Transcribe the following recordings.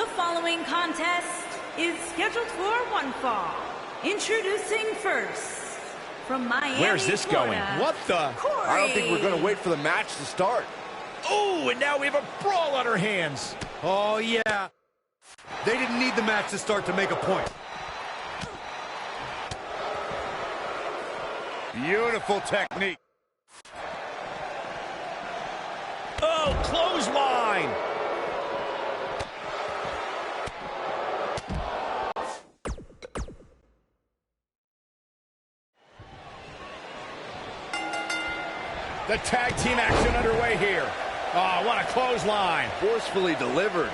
The following contest is scheduled for one fall. Introducing first, from Miami, where's this going? What the? Corey. I don't think we're going to wait for the match to start. Oh, and now we have a brawl on our hands. Oh, yeah. They didn't need the match to start to make a point. Beautiful technique. Oh, clothesline. The tag team action underway here. Oh, what a clothesline. Forcefully delivered.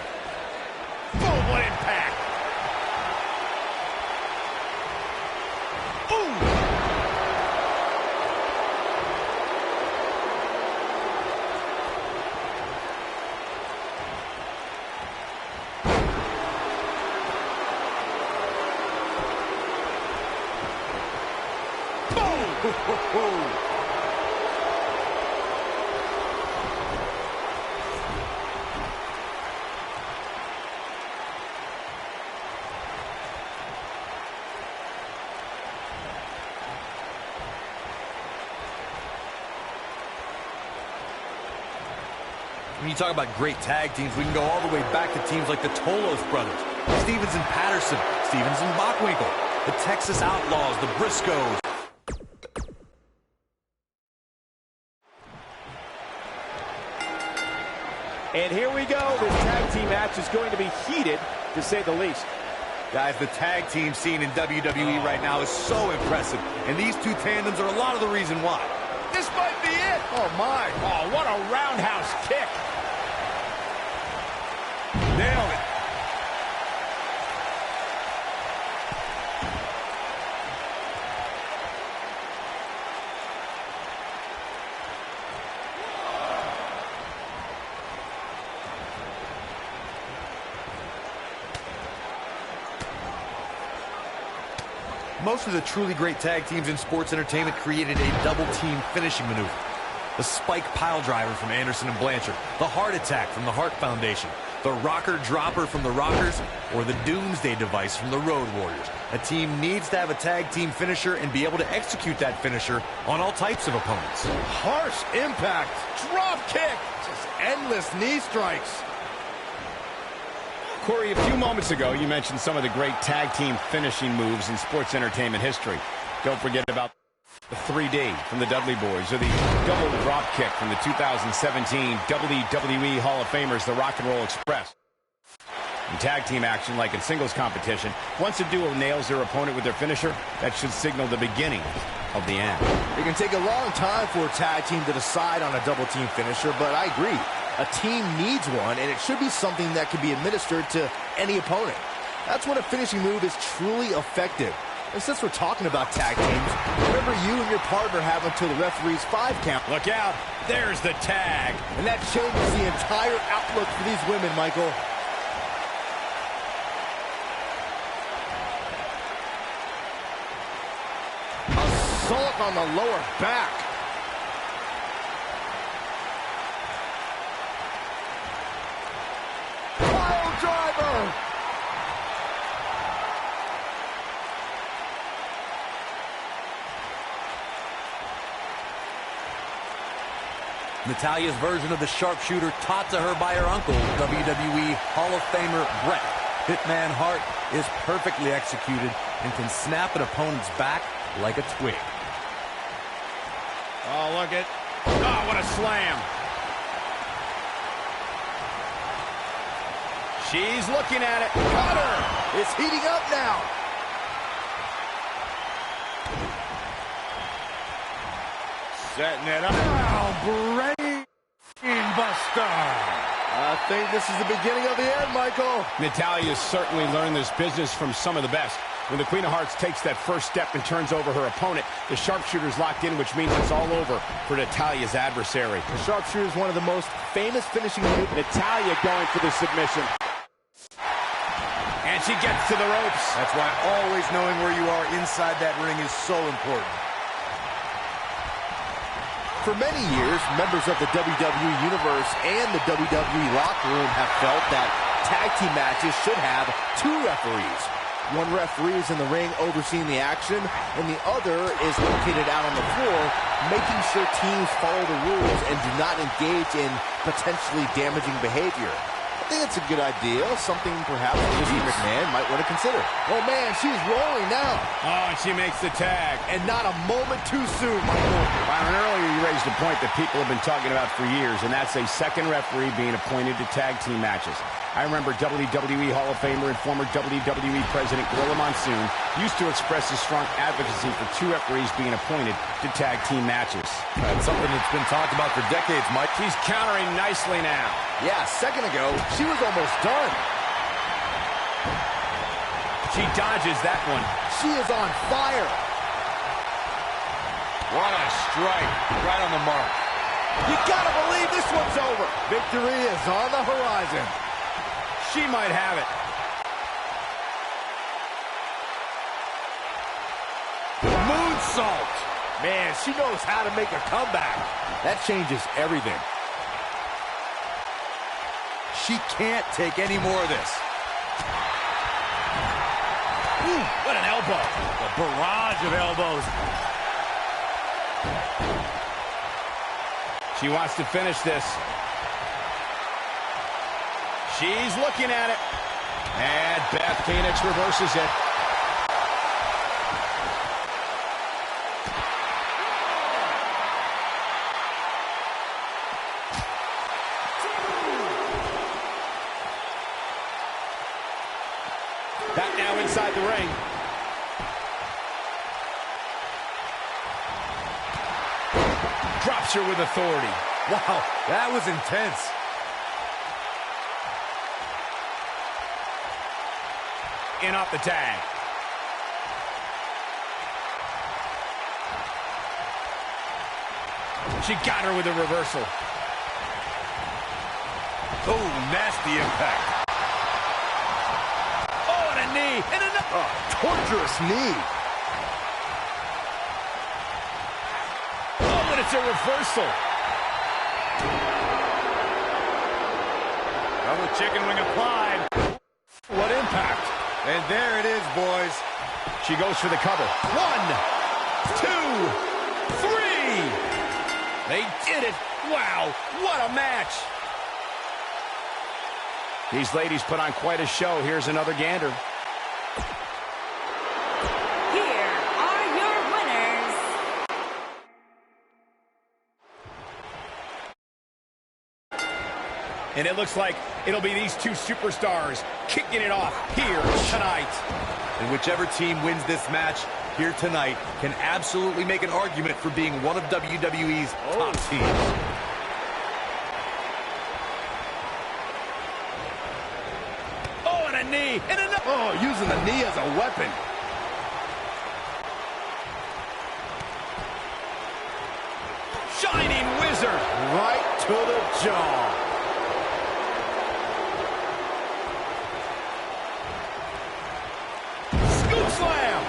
Boom, what impact. Ooh. Boom. When you talk about great tag teams, we can go all the way back to teams like the Tolos brothers, Stevens and Patterson, Stevens and Bockwinkel, the Texas Outlaws, the Briscoes. And here we go. This tag team match is going to be heated, to say the least. Guys, the tag team scene in WWE right now is so impressive, and these two tandems are a lot of the reason why. This might be it. Oh, my. Oh, what a roundhouse kick. Nailed it. Most of the truly great tag teams in sports entertainment created a double-team finishing maneuver. The spike pile driver from Anderson and Blanchard, the heart attack from the Hart Foundation, the rocker dropper from the Rockers, or the Doomsday device from the Road Warriors. A team needs to have a tag team finisher and be able to execute that finisher on all types of opponents. Harsh impact, drop kick, just endless knee strikes. Corey, a few moments ago, you mentioned some of the great tag team finishing moves in sports entertainment history. Don't forget about the 3D from the Dudley Boys, or the double drop kick from the 2017 WWE Hall of Famers, the Rock and Roll Express. In tag team action, like in singles competition, once a duo nails their opponent with their finisher, that should signal the beginning of the end. It can take a long time for a tag team to decide on a double team finisher, but I agree. A team needs one, and it should be something that can be administered to any opponent. That's when a finishing move is truly effective. And since we're talking about tag teams, remember you and your partner have until the referee's 5 count. Look out, there's the tag. And that changes the entire outlook for these women, Michael. Assault on the lower back. Pile driver. Natalya's version of the sharpshooter taught to her by her uncle, WWE Hall of Famer Bret Hitman Hart, is perfectly executed and can snap an opponent's back like a twig. Oh, look at... Oh, what a slam. She's looking at it. Cutter! It's heating up now. Setting it up. Oh, brain buster. I think this is the beginning of the end, Michael. Natalya certainly learned this business from some of the best. When the Queen of Hearts takes that first step and turns over her opponent, the sharpshooter's locked in, which means it's all over for Natalya's adversary. The sharpshooter is one of the most famous finishing moves. Natalya going for the submission. And she gets to the ropes. That's why always knowing where you are inside that ring is so important. For many years, members of the WWE Universe and the WWE locker room have felt that Tag team matches should have 2 referees. One referee is in the ring overseeing the action, and the other is located out on the floor, making sure teams follow the rules and do not engage in potentially damaging behavior. I think it's a good idea, something perhaps Mr. McMahon might want to consider. Oh man, she's rolling now. Oh, and she makes the tag. And not a moment too soon, Michael. Byron, earlier you raised a point that people have been talking about for years, and that's a second referee being appointed to tag team matches. I remember WWE Hall of Famer and former WWE President Gorilla Monsoon used to express his strong advocacy for 2 referees being appointed to tag team matches. That's something that's been talked about for decades, Mike. She's countering nicely now. Yeah, a second ago, she was almost done. She dodges that one. She is on fire. What a strike. Right on the mark. You gotta believe this one's over. Victory is on the horizon. She might have it. Moonsault. Man, she knows how to make a comeback. That changes everything. She can't take any more of this. Ooh, what an elbow. A barrage of elbows. She wants to finish this. She's looking at it. And Beth Phoenix reverses it. Back now inside the ring. Drops her with authority. Wow, that was intense. In off the tag. She got her with a reversal. Oh, nasty impact. Oh, and a knee. And another. Torturous knee. Oh, and it's a reversal. Double chicken wing applied. What impact. And there it is, boys. She goes for the cover. 1, 2, 3. They did it. Wow, what a match. These ladies put on quite a show. Here's another gander. Here are your winners. And it looks like it'll be these 2 superstars kicking it off here tonight. And whichever team wins this match here tonight can absolutely make an argument for being one of WWE's top teams. Oh, and a knee. And another. Oh, using the knee as a weapon. Shining Wizard. Right to the jaw. Scoop slam.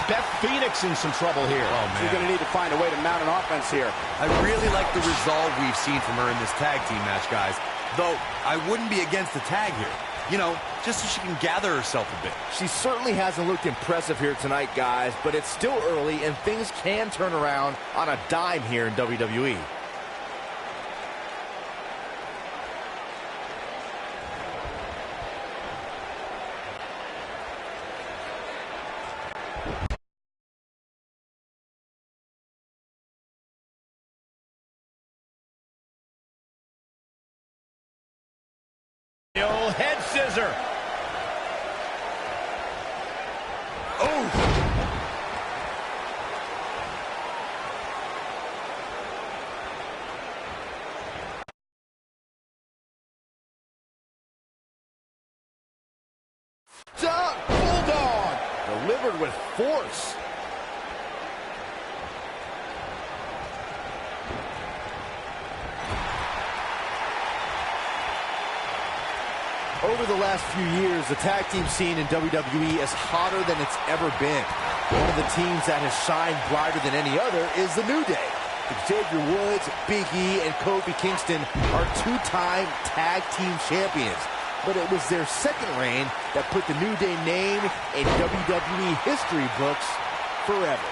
Beth Phoenix in some trouble here. Oh, man. She's going to need to find a way to mount an offense here. I really like the resolve we've seen from her in this tag team match, guys. Though, I wouldn't be against the tag here. You know, just so she can gather herself a bit. She certainly hasn't looked impressive here tonight, guys, but it's still early, and things can turn around on a dime here in WWE. The old head scissor. Oh! Bulldog! Delivered with force. Over the last few years, the tag team scene in WWE is hotter than it's ever been. One of the teams that has shined brighter than any other is the New Day. Xavier Woods, Big E, and Kofi Kingston are two-time tag team champions. But it was their second reign that put the New Day name in WWE history books forever.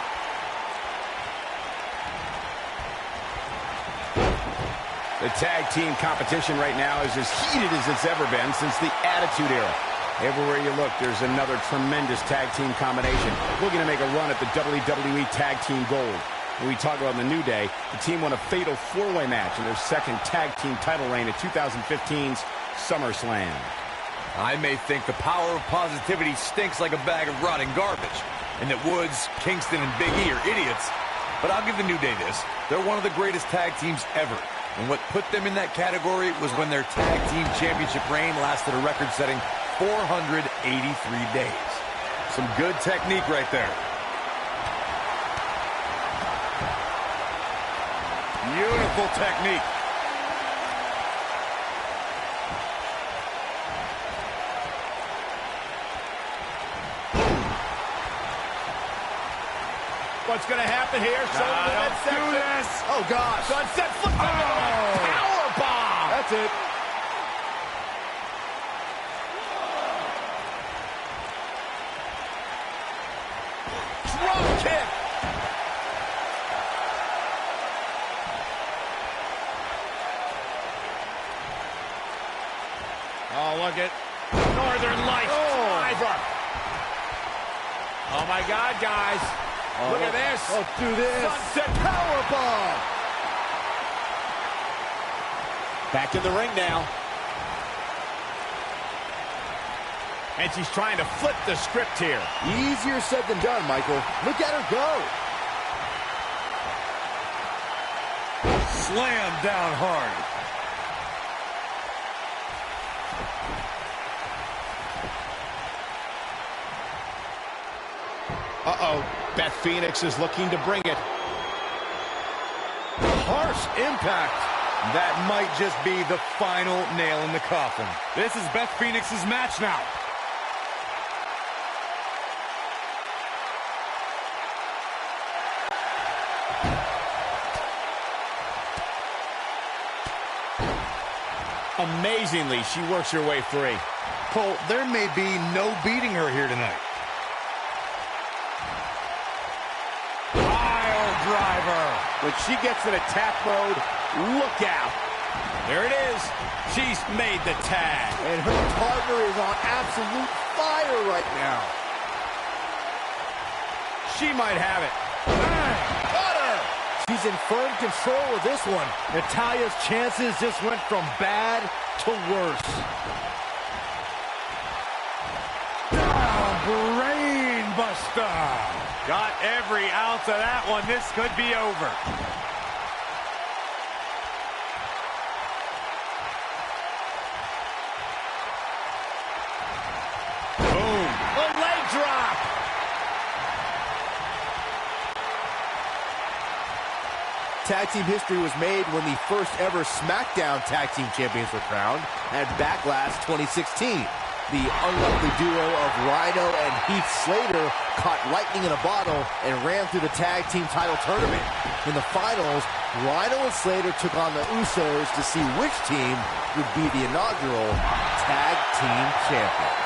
The tag team competition right now is as heated as it's ever been since the Attitude Era. Everywhere you look, there's another tremendous tag team combination looking to make a run at the WWE Tag Team Gold. When we talk about the New Day, the team won a fatal four-way match in their second tag team title reign at 2015's SummerSlam. I may think the power of positivity stinks like a bag of rotting garbage, and that Woods, Kingston, and Big E are idiots, but I'll give the New Day this. They're one of the greatest tag teams ever. And what put them in that category was when their tag team championship reign lasted a record-setting 483 days. Some good technique right there. Beautiful technique. What's going to happen here? Let's do this. Oh, gosh. Sunset flip. Power bomb. That's it. Drop kick. Oh, look at Northern Lights driver. Oh, my God, guys. Look at this. Oh, do this. Sunset powerbomb. Back in the ring now. And she's trying to flip the script here. Easier said than done, Michael. Look at her go. Slam down hard. Uh-oh. Beth Phoenix is looking to bring it. Harsh impact. That might just be the final nail in the coffin. This is Beth Phoenix's match now. Amazingly, she works her way free. Cole, there may be no beating her here tonight. Driver. When she gets in attack mode, look out. There it is. She's made the tag. And her partner is on absolute fire right now. She might have it. Got her. She's in firm control of this one. Natalya's chances just went from bad to worse. Brain buster. Got every ounce of that one. This could be over. Boom. A leg drop. Tag team history was made when the first ever SmackDown Tag Team Champions were crowned at Backlash 2016. The unlikely duo of Rhino and Heath Slater caught lightning in a bottle and ran through the tag team title tournament. In the finals, Rhino and Slater took on the Usos to see which team would be the inaugural tag team champions.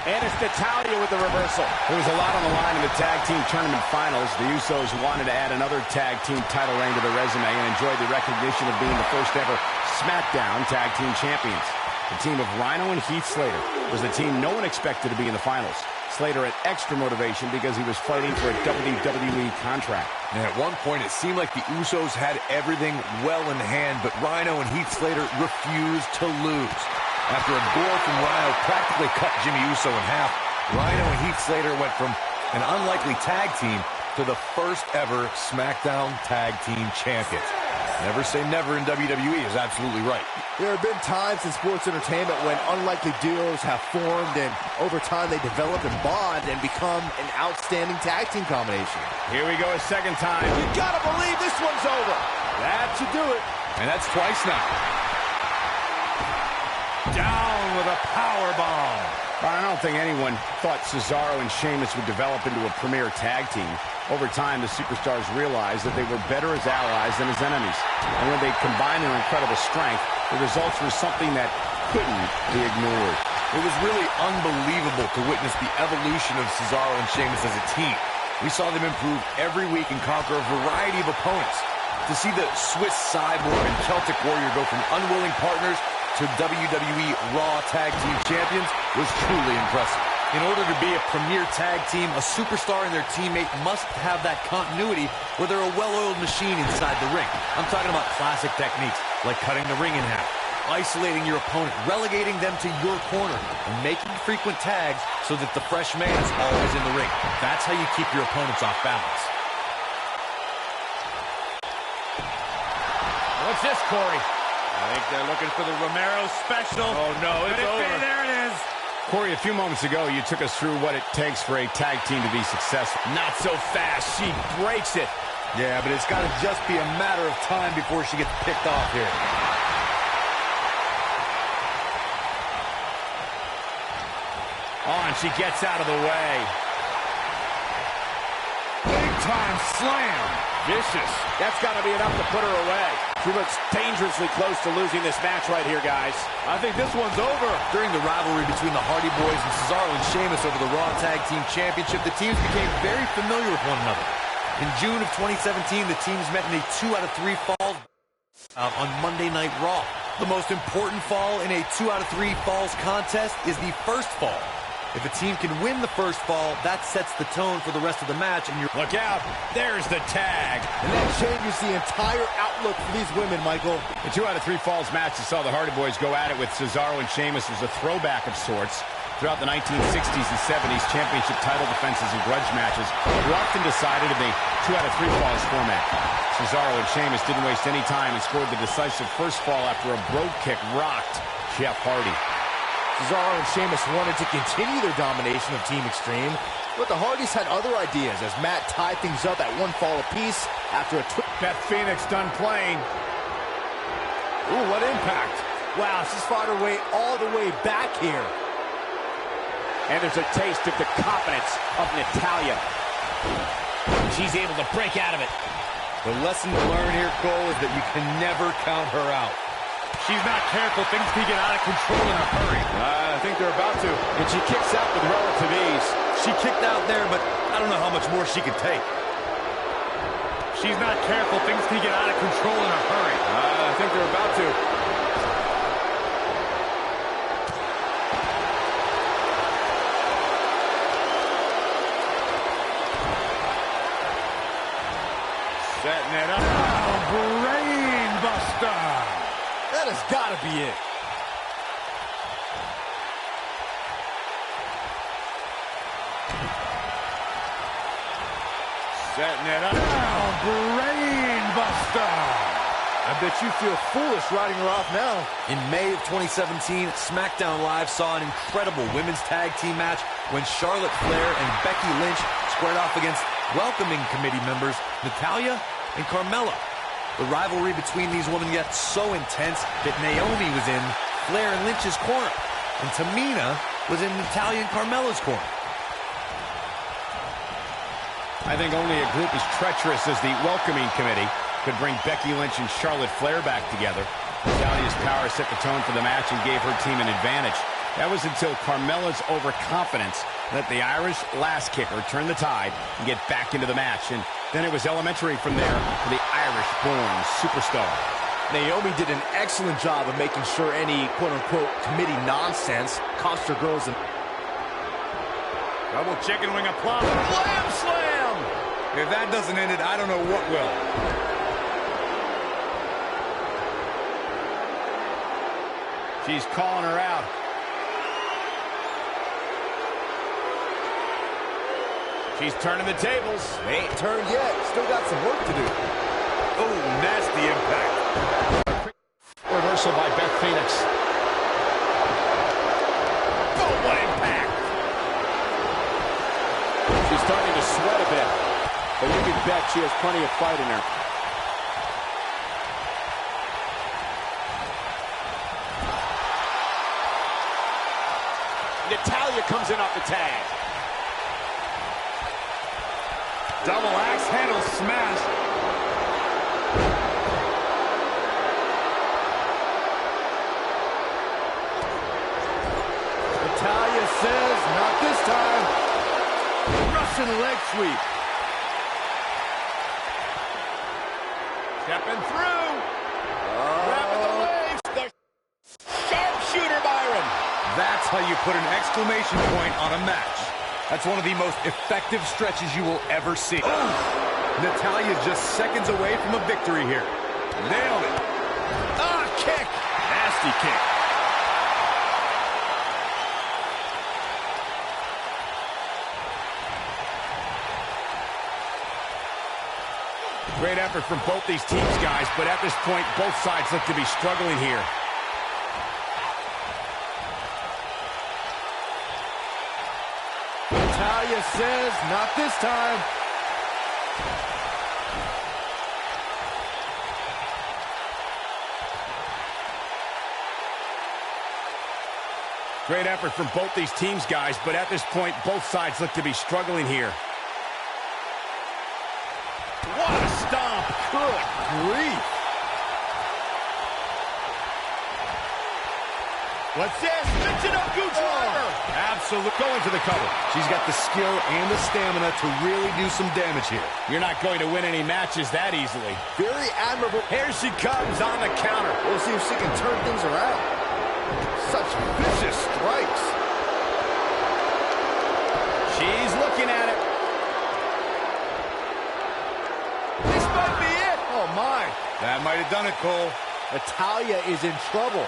And it's Natalya with the reversal. There was a lot on the line in the tag team tournament finals. The Usos wanted to add another tag team title reign to their resume and enjoyed the recognition of being the first ever SmackDown Tag Team Champions. The team of Rhino and Heath Slater was the team no one expected to be in the finals. Slater had extra motivation because he was fighting for a WWE contract. And at one point, it seemed like the Usos had everything well in hand, but Rhino and Heath Slater refused to lose. After a blow from Rhino practically cut Jimmy Uso in half, Rhino and Heath Slater went from an unlikely tag team to the first ever SmackDown Tag Team Champions. Never say never in WWE is absolutely right. There have been times in sports entertainment when unlikely duos have formed, and over time they develop and bond and become an outstanding tag team combination. Here we go a second time. You gotta believe this one's over. That should do it. And that's twice now. Down with a power bomb. I don't think anyone thought Cesaro and Sheamus would develop into a premier tag team. Over time, the superstars realized that they were better as allies than as enemies. And when they combined their incredible strength, the results were something that couldn't be ignored. It was really unbelievable to witness the evolution of Cesaro and Sheamus as a team. We saw them improve every week and conquer a variety of opponents. To see the Swiss Cyborg and Celtic Warrior go from unwilling partners to WWE Raw Tag Team Champions was truly impressive. In order to be a premier tag team, a superstar and their teammate must have that continuity where they're a well-oiled machine inside the ring. I'm talking about classic techniques like cutting the ring in half, isolating your opponent, relegating them to your corner, and making frequent tags so that the fresh man is always in the ring. That's how you keep your opponents off balance. What's this, Corey? I think they're looking for the Romero special. Oh, no, it's over. There it is. Corey, a few moments ago, you took us through what it takes for a tag team to be successful. Not so fast. She breaks it. Yeah, but it's got to just be a matter of time before she gets picked off here. Oh, and she gets out of the way. Big time slam. Vicious. That's got to be enough to put her away. She looks dangerously close to losing this match right here, guys. I think this one's over. During the rivalry between the Hardy Boys and Cesaro and Sheamus over the Raw Tag Team Championship, the teams became very familiar with one another. In June of 2017, the teams met in a 2 out of 3 falls on Monday Night Raw. The most important fall in a 2 out of 3 falls contest is the first fall. If a team can win the first fall, that sets the tone for the rest of the match. And Look out. There's the tag. And that changes the entire outlook for these women, Michael. The 2 out of 3 falls match that saw the Hardy Boys go at it with Cesaro and Sheamus was a throwback of sorts. Throughout the 1960s and 70s, championship title defenses and grudge matches were often decided in the 2 out of 3 falls format. Cesaro and Sheamus didn't waste any time and scored the decisive first fall after a Brogue Kick rocked Jeff Hardy. Cesaro and Sheamus wanted to continue their domination of Team Extreme, but the Hardys had other ideas as Matt tied things up at 1 fall apiece after a Beth Phoenix done playing. Ooh, what impact. Wow, she's fought her way all the way back here. And there's a taste of the confidence of Natalya. She's able to break out of it. the lesson to learn here, Cole, is that you can never count her out. She's not careful. Things can get out of control in a hurry. I think they're about to. And she kicks out with relative ease. She kicked out there, but I don't know how much more she could take. She's not careful. Things can get out of control in a hurry. I think they're about to. Setting it up. Oh, brain buster. That has got to be it. Setting it up. Oh, brain buster. I bet you feel foolish writing her off now. In May of 2017, SmackDown Live saw an incredible women's tag team match when Charlotte Flair and Becky Lynch squared off against welcoming committee members Natalya and Carmella. The rivalry between these women got so intense that Naomi was in Flair and Lynch's corner, and Tamina was in Natalya and Carmella's corner. I think only a group as treacherous as the welcoming committee could bring Becky Lynch and Charlotte Flair back together. Natalya's power set the tone for the match and gave her team an advantage. That was until Carmella's overconfidence let the Irish Lass Kicker turn the tide and get back into the match. And then it was elementary from there for the Irish-born superstar. Naomi did an excellent job of making sure any quote-unquote committee nonsense cost her girls an... Double chicken wing applause. Slam slam! If that doesn't end it, I don't know what will. She's calling her out. She's turning the tables. They ain't turned yet. Still got some work to do. Oh, nasty impact. Reversal by Beth Phoenix. Oh, what impact. She's starting to sweat a bit, but you can bet she has plenty of fight in her. tag. Double axe handle smash. Natalya says, not this time. Russian leg sweep. Stepping through. Grabbing the waist. The sharpshooter, Byron. That's how you put an exclamation point on a match. That's one of the most effective stretches you will ever see. Natalya just seconds away from a victory here. Nailed it. Ah, kick. Nasty kick. Great effort from both these teams, guys, but at this point, both sides look to be struggling here. Natalya says, not this time. Great effort from both these teams, guys, but at this point, both sides look to be struggling here. What a stomp. Good grief. What's this? Michinoku driver. Absolutely. Going to the cover. She's got the skill and the stamina to really do some damage here. You're not going to win any matches that easily. Very admirable. Here she comes on the counter. We'll see if she can turn things around. Such vicious strikes. She's looking at it. This might be it. Oh, my. That might have done it, Cole. Natalya is in trouble.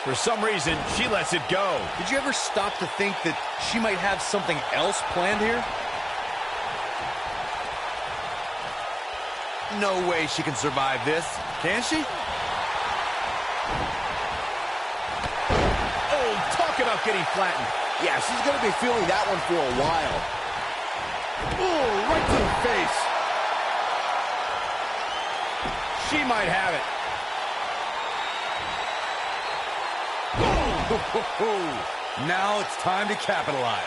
For some reason, she lets it go. Did you ever stop to think that she might have something else planned here? No way she can survive this. Can she? Oh, talk about getting flattened. Yeah, she's going to be feeling that one for a while. Oh, right to the face. She might have it. Now it's time to capitalize.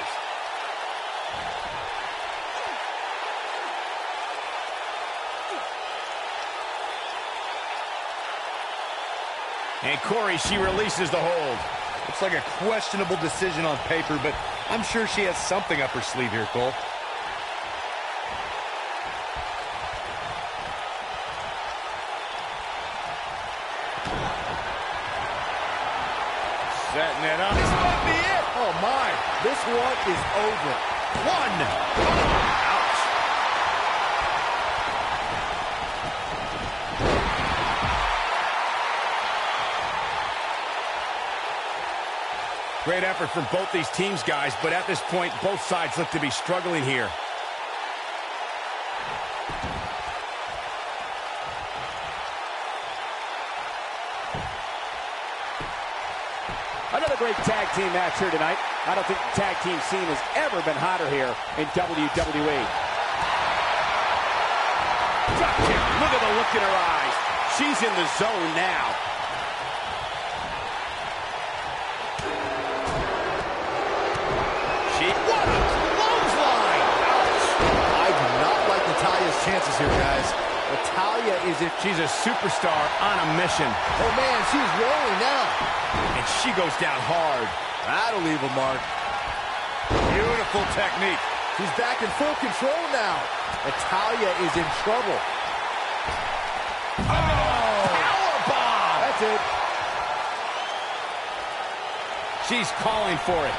And Corey, she releases the hold. Looks like a questionable decision on paper, but I'm sure she has something up her sleeve here, Cole. Setting it up. This might be it. Oh, my. This one is over. One. Ouch. Great effort from both these teams, guys, but at this point, both sides look to be struggling here. Another great tag team match here tonight. I don't think the tag team scene has ever been hotter here in WWE. Drop kick. Look at the look in her eyes. She's in the zone now. What a clothesline! Ouch! I do not like Natalya's chances here, guys. Natalya is in. She's a superstar on a mission. Oh, man, she's rolling now. And she goes down hard. That'll leave a mark. Beautiful technique. She's back in full control now. Natalya is in trouble. Powerbomb! That's it. She's calling for it.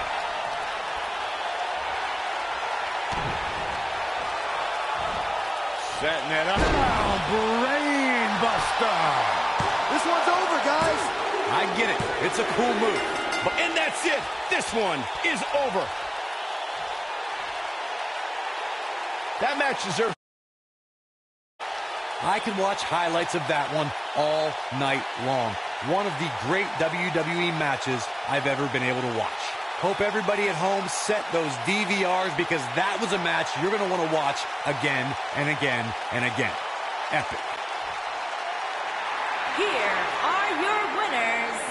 Setting it up. Brain buster. This one's over, guys. I get it. It's a cool move. And that's it. This one is over. That match deserves. I can watch highlights of that one all night long. One of the great WWE matches I've ever been able to watch. Hope everybody at home set those DVRs because that was a match you're going to want to watch again and again and again. Epic. Here are your winners,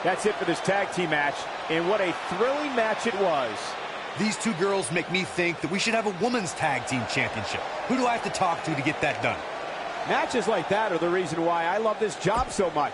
That's it for this tag team match, and what a thrilling match it was. These two girls make me think that we should have a women's tag team championship. Who do I have to talk to get that done? Matches like that are the reason why I love this job so much.